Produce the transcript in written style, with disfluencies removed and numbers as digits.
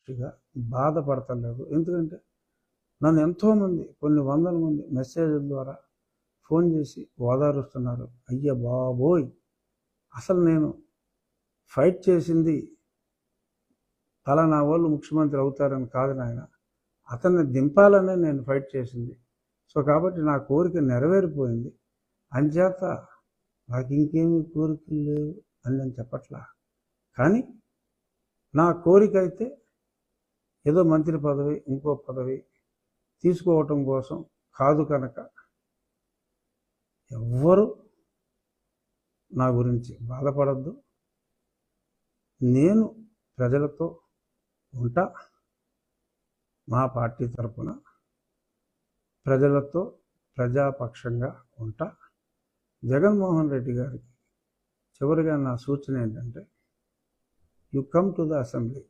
దృష్టిగా బాధపడతలేదు. ఎందుకంటే నన్ను ఎంతోమంది కొన్ని వందల మంది మెసేజ్ల ద్వారా ఫోన్ చేసి ఓదారుస్తున్నారు. అయ్య బాబోయ్, అసలు నేను ఫైట్ చేసింది ఫలానా వాళ్ళు ముఖ్యమంత్రి అవుతారని కాదు నాయన, అతన్ని దింపాలనే నేను ఫైట్ చేసింది. సో కాబట్టి నా కోరిక నెరవేరిపోయింది, అంచేత నాకు ఇంకేమీ కోరికలు లేవు అని నేను చెప్పట్లా. కానీ నా కోరిక అయితే ఏదో మంత్రి పదవి ఇంకో పదవి తీసుకోవటం కోసం కాదు. కనుక ఎవ్వరూ నా గురించి బాధపడద్దు. నేను ప్రజలతో ఉంటా, మా పార్టీ తరఫున ప్రజలతో ప్రజాపక్షంగా ఉంటా. జగన్మోహన్ రెడ్డి గారికి చివరిగా నా సూచన ఏంటంటే, you come to the assembly.